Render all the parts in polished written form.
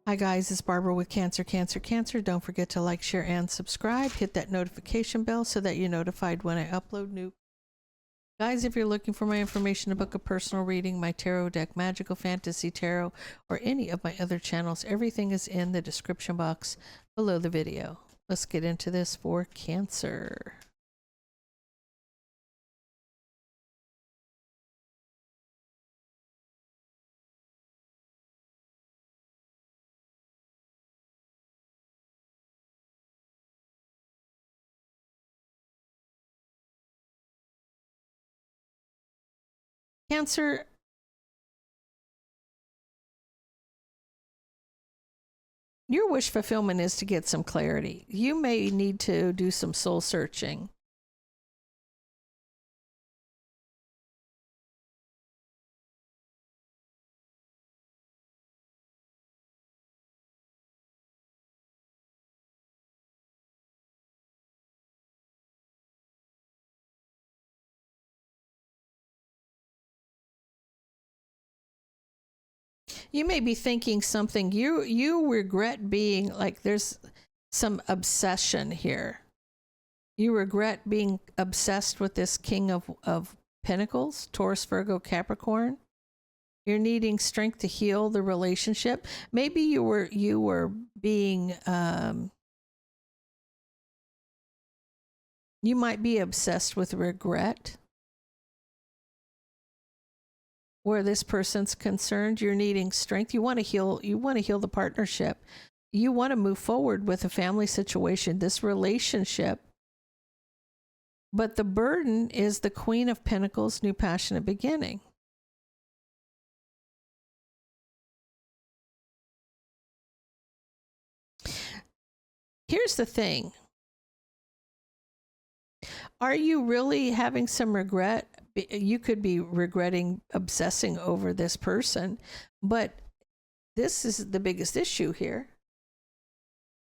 Hi guys, it's Barbara with Cancer, Cancer, Cancer. Don't forget to like, share, and subscribe. Hit that notification bell so that you're notified when I upload new. Guys, if you're looking for my information to book a personal reading, my tarot deck, magical fantasy tarot, or any of my other channels, everything is in the description box below the video. Let's get into this for Cancer. Cancer, your wish fulfillment is to get some clarity. You may need to do some soul searching. You may be thinking something you regret being like, there's some obsession here. You regret being obsessed with this King of Pentacles, Taurus, Virgo, Capricorn. You're needing strength to heal the relationship. Maybe you were being you might be obsessed with regret. Where this person's concerned, you're needing strength. You want to heal the partnership. You want to move forward with a family situation, this relationship. But the burden is the Queen of Pentacles, new passionate beginning. Here's the thing. Are you really having some regret? You could be regretting obsessing over this person, but this is the biggest issue here.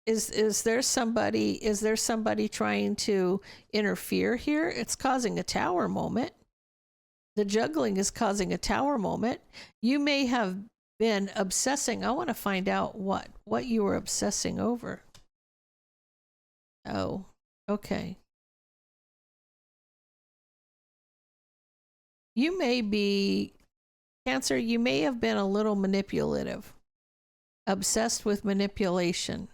Is there somebody trying to interfere here? It's causing a tower moment. The juggling is causing a tower moment. You may have been obsessing. I want to find out what you were obsessing over. Oh, okay. You may be, Cancer, you may have been a little manipulative, obsessed with manipulation.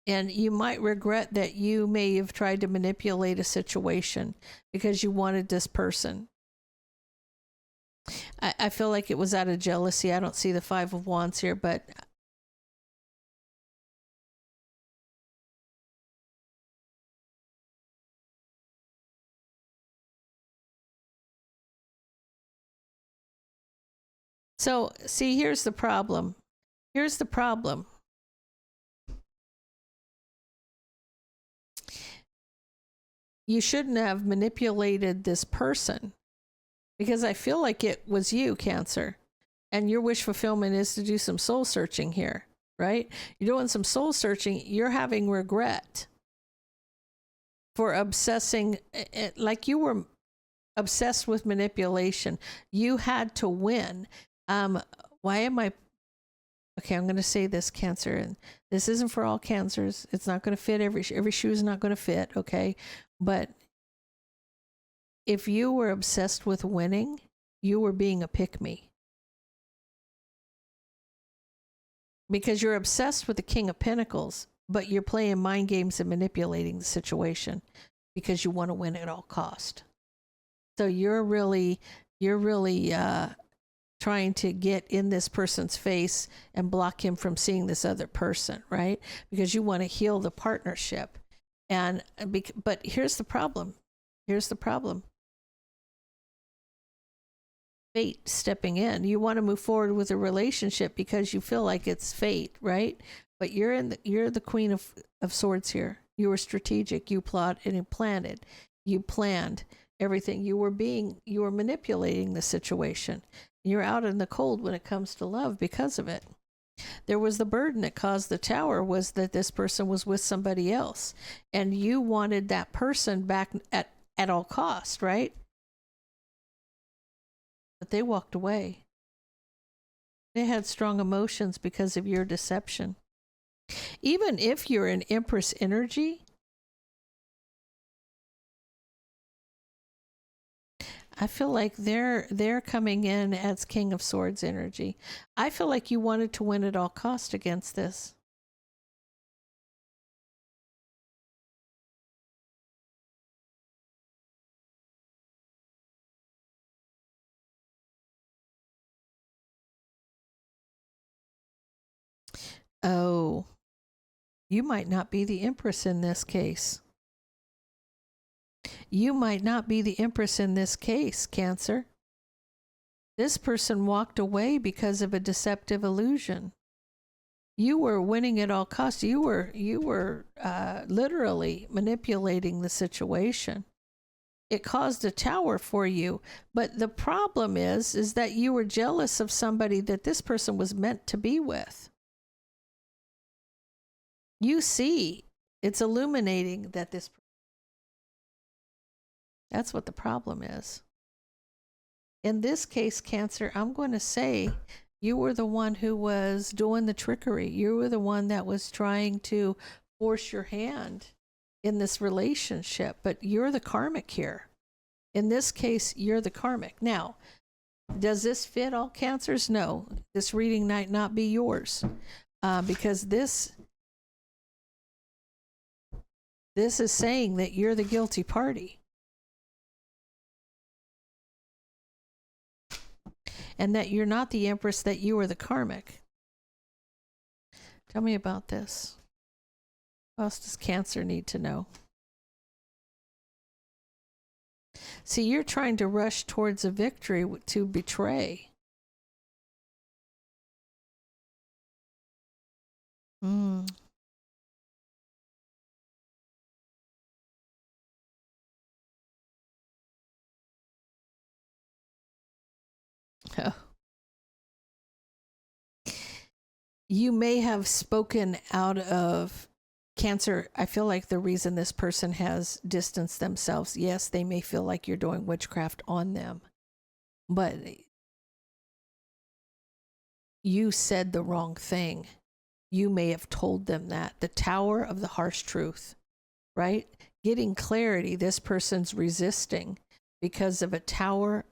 And you might regret that you may have tried to manipulate a situation because you wanted this person. I feel like it was out of jealousy. I don't see the Five of Wands here, but so see, here's the problem. Here's the problem. You shouldn't have manipulated this person because I feel like it was you, Cancer. And your wish fulfillment is to do some soul searching here, right? You're doing some soul searching. You're having regret for obsessing, like you were obsessed with manipulation. You had to win. Why am I? Okay, I'm going to say this, Cancer, and this isn't for all cancers. It's not going to fit. Every shoe is not going to fit, okay? But if you were obsessed with winning, you were being a pick-me. Because you're obsessed with the King of Pentacles, but you're playing mind games and manipulating the situation because you want to win at all cost. So you're really trying to get in this person's face and block him from seeing this other person, right? Because you want to heal the partnership. But here's the problem. Here's the problem. Fate stepping in. You want to move forward with a relationship because you feel like it's fate, right? But you're the Queen of Swords here. You were strategic. You plotted and planted. You planned everything. You were manipulating the situation. You're out in the cold when it comes to love because of it. There was the burden that caused the tower was that this person was with somebody else, and you wanted that person back at all cost, right? But they walked away. They had strong emotions because of your deception. Even if you're an Empress energy, I feel like they're coming in as King of Swords energy. I feel like you wanted to win at all cost against this. Oh, you might not be the Empress in this case. You might not be the Empress in this case, Cancer. This person walked away because of a deceptive illusion. You were winning at all costs. You were literally manipulating the situation. It caused a tower for you, but the problem is that you were jealous of somebody that this person was meant to be with. You see, it's illuminating that this. That's what the problem is. In this case, Cancer, I'm going to say you were the one who was doing the trickery. You were the one that was trying to force your hand in this relationship, but you're the karmic here. In this case, you're the karmic. Now, does this fit all Cancers? No. This reading might not be yours because this is saying that you're the guilty party. And that you're not the Empress, that you are the karmic. Tell me about this. What else does Cancer need to know? See, you're trying to rush towards a victory to betray. Mm. Oh. You may have spoken out of Cancer. I feel like the reason this person has distanced themselves, yes, they may feel like you're doing witchcraft on them, but you said the wrong thing. You may have told them that. The tower of the harsh truth, right? Getting clarity, this person's resisting because of a tower,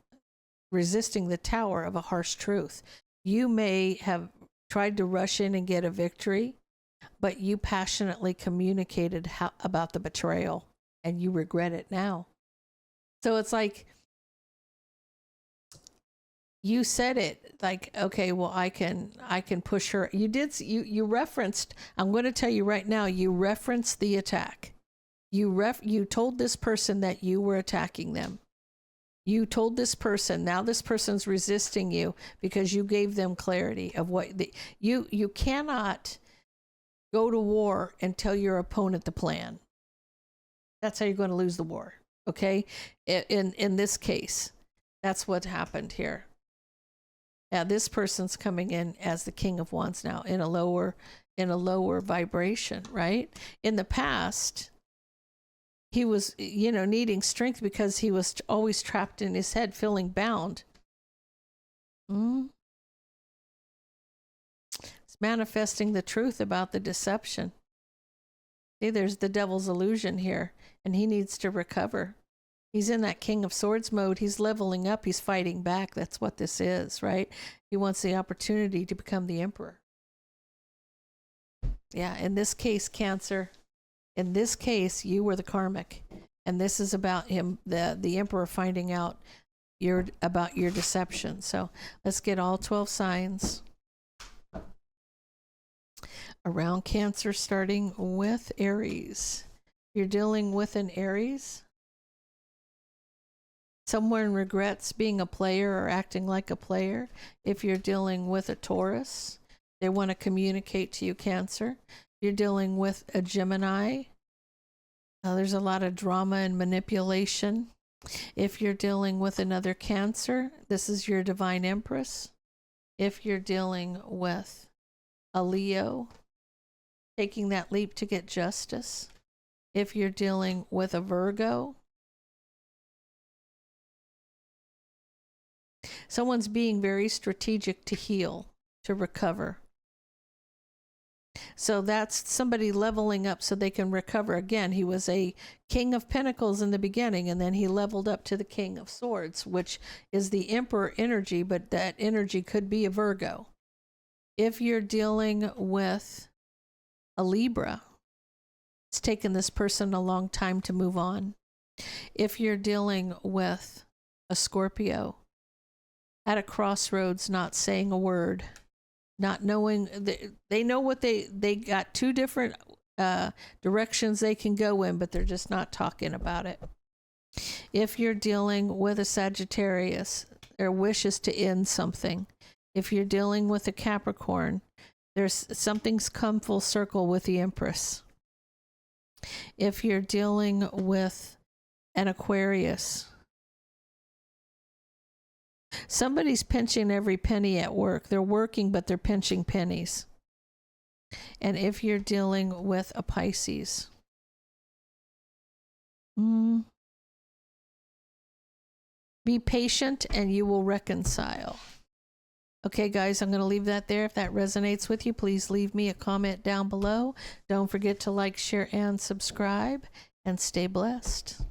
resisting the tower of a harsh truth. You may have tried to rush in and get a victory, but you passionately communicated about the betrayal and you regret it now. So it's like you said it like, okay, well, I can push her. You referenced, I'm going to tell you right now, you referenced the attack. You told this person that you were attacking them. You told this person, now this person's resisting you because you gave them clarity of what you cannot go to war and tell your opponent the plan. That's how you're going to lose the war. Okay. In this case, that's what happened here. Now this person's coming in as the King of Wands now in a lower vibration, right? In the past, he was, needing strength because he was always trapped in his head, feeling bound. It's manifesting the truth about the deception. See, there's the devil's illusion here, and he needs to recover. He's in that King of Swords mode. He's leveling up. He's fighting back. That's what this is, right? He wants the opportunity to become the Emperor. Yeah, in this case, Cancer. In this case, you were the karmic, and this is about him, the Emperor, finding out about your deception. So let's get all 12 signs around Cancer, starting with Aries. You're dealing with an Aries. Someone regrets being a player or acting like a player. If you're dealing with a Taurus, they want to communicate to you, Cancer. You're dealing with a Gemini. There's a lot of drama and manipulation. If you're dealing with another Cancer, this is your Divine Empress. If you're dealing with a Leo, taking that leap to get justice. If you're dealing with a Virgo, someone's being very strategic to heal. to recover. So that's somebody leveling up so they can recover. Again, he was a King of Pentacles in the beginning, and then he leveled up to the King of Swords, which is the Emperor energy, but that energy could be a Virgo. If you're dealing with a Libra, it's taken this person a long time to move on. If you're dealing with a Scorpio, at a crossroads, not saying a word, not knowing, they know what they got two different directions they can go in, but they're just not talking about it. If you're dealing with a Sagittarius, their wish is to end something. If you're dealing with a Capricorn, there's something's come full circle with the Empress. If you're dealing with an Aquarius, somebody's pinching every penny at work. They're working, but they're pinching pennies. And if you're dealing with a Pisces, be patient and you will reconcile. Okay, guys, I'm going to leave that there. If that resonates with you, please leave me a comment down below. Don't forget to like, share, and subscribe, and stay blessed.